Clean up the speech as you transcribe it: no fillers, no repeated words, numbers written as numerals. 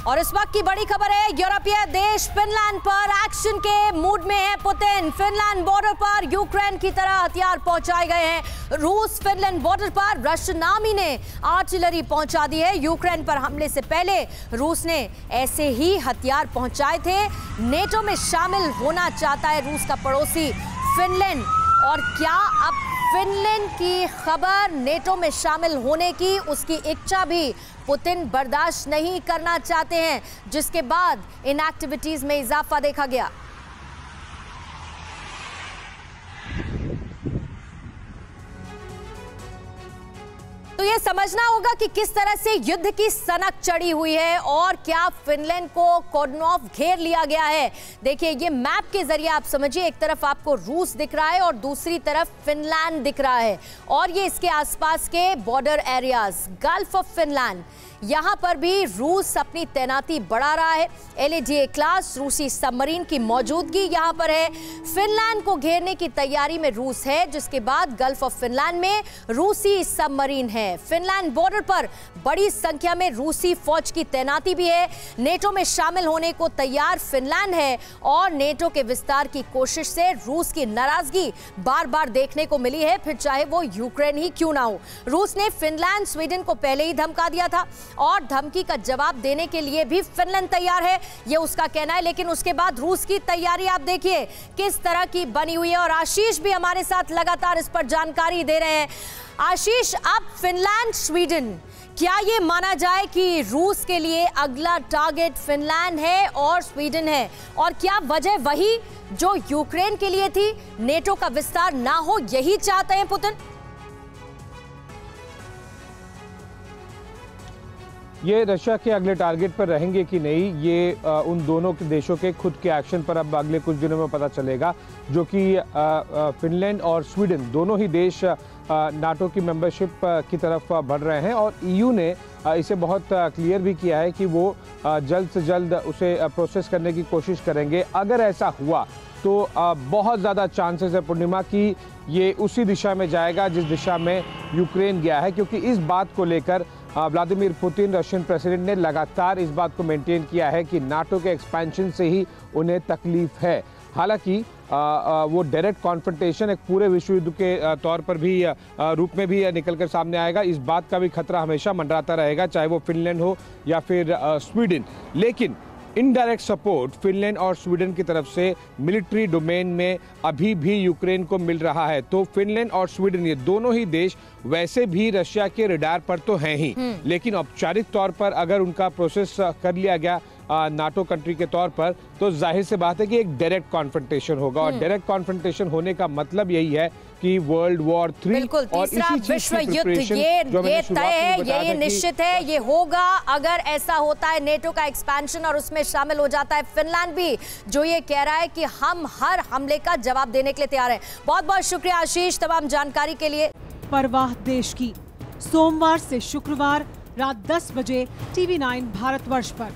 और इस वक्त की बड़ी खबर है, यूरोपीय देश फिनलैंड पर एक्शन के मूड में है पुतिन। फिनलैंड बॉर्डर पर यूक्रेन की तरह हथियार पहुंचाए गए हैं। रूस फिनलैंड बॉर्डर पर रशियन आर्मी ने आर्टिलरी पहुंचा दी है। यूक्रेन पर हमले से पहले रूस ने ऐसे ही हथियार पहुंचाए थे। नेटो में शामिल होना चाहता है रूस का पड़ोसी फिनलैंड। और क्या अब फिनलैंड की खबर नेटो में शामिल होने की, उसकी इच्छा भी पुतिन बर्दाश्त नहीं करना चाहते हैं, जिसके बाद इन एक्टिविटीज में इजाफा देखा गया। तो यह समझना होगा कि किस तरह से युद्ध की सनक चढ़ी हुई है और क्या फिनलैंड को कॉर्डन ऑफ घेर लिया गया है। देखिए, ये मैप के जरिए आप समझिए, एक तरफ आपको रूस दिख रहा है और दूसरी तरफ फिनलैंड दिख रहा है, और ये इसके आसपास के border areas, gulf of Finland, यहां पर भी रूस अपनी तैनाती बढ़ा रहा है। LADA क्लास रूसी सबमरीन की मौजूदगी यहां पर है। फिनलैंड को घेरने की तैयारी में रूस है, जिसके बाद गल्फ ऑफ फिनलैंड में रूसी सबमरीन है। फिनलैंड बॉर्डर पर बड़ी संख्या में रूसी फौज की तैनाती भी है। नेटो में शामिल होने को तैयार फिनलैंड है और नेटो के विस्तार की कोशिश से रूस की नाराजगी बार बार देखने को मिली है, फिर चाहे वो यूक्रेन ही क्यों ना हो। रूस ने फिनलैंड, स्वीडन को पहले ही धमका दिया था और धमकी का जवाब देने के लिए भी फिनलैंड तैयार है, ये उसका कहना है। लेकिन उसके बाद रूस की तैयारी आप देखिए किस तरह की बनी हुई है, और आशीष भी हमारे साथ लगातार इस पर जानकारी दे रहे हैं। आशीष, अब फिनलैंड, स्वीडन, क्या ये माना जाए कि रूस के लिए अगला टारगेट फिनलैंड है और स्वीडन है, और क्या वजह वही जो यूक्रेन के लिए थी, नेटो का विस्तार ना हो, यही चाहते हैं पुतिन? ये रशिया के अगले टारगेट पर रहेंगे कि नहीं, ये उन दोनों के देशों के खुद के एक्शन पर अब अगले कुछ दिनों में पता चलेगा, जो कि फिनलैंड और स्वीडन दोनों ही देश नाटो की मेंबरशिप की तरफ बढ़ रहे हैं। और EU ने इसे बहुत क्लियर भी किया है कि वो जल्द से जल्द उसे प्रोसेस करने की कोशिश करेंगे। अगर ऐसा हुआ तो बहुत ज़्यादा चांसेस है पूर्णिमा कि ये उसी दिशा में जाएगा जिस दिशा में यूक्रेन गया है, क्योंकि इस बात को लेकर व्लादिमीर पुतिन, रशियन प्रेसिडेंट, ने लगातार इस बात को मेंटेन किया है कि नाटो के एक्सपेंशन से ही उन्हें तकलीफ है। हालांकि वो डायरेक्ट कॉन्फ्रंटेशन एक पूरे विश्व युद्ध के तौर पर भी रूप में भी निकलकर सामने आएगा, इस बात का भी खतरा हमेशा मंडराता रहेगा, चाहे वो फिनलैंड हो या फिर स्वीडन। लेकिन इनडायरेक्ट सपोर्ट फिनलैंड और स्वीडन की तरफ से मिलिट्री डोमेन में अभी भी यूक्रेन को मिल रहा है। तो फिनलैंड और स्वीडन, ये दोनों ही देश वैसे भी रशिया के रडार पर तो हैं ही, लेकिन औपचारिक तौर पर अगर उनका प्रोसेस कर लिया गया नाटो कंट्री के तौर पर, तो जाहिर से बात है कि एक डायरेक्ट कॉन्फ्रंटेशन होगा। और डायरेक्ट कॉन्फ्रंटेशन होने का मतलब यही है कि वर्ल्ड वॉर 3 और इसी विश्व युद्ध ये तय है, ये निश्चित है, ये होगा अगर ऐसा होता है नेटो का एक्सपेंशन और उसमें शामिल हो जाता है फिनलैंड भी, जो ये कह रहा है कि हम हर हमले का जवाब देने के लिए तैयार हैं। बहुत बहुत शुक्रिया आशीष तमाम जानकारी के लिए। परवाह देश की, सोमवार से शुक्रवार रात 10 बजे TV9 भारतवर्ष पर।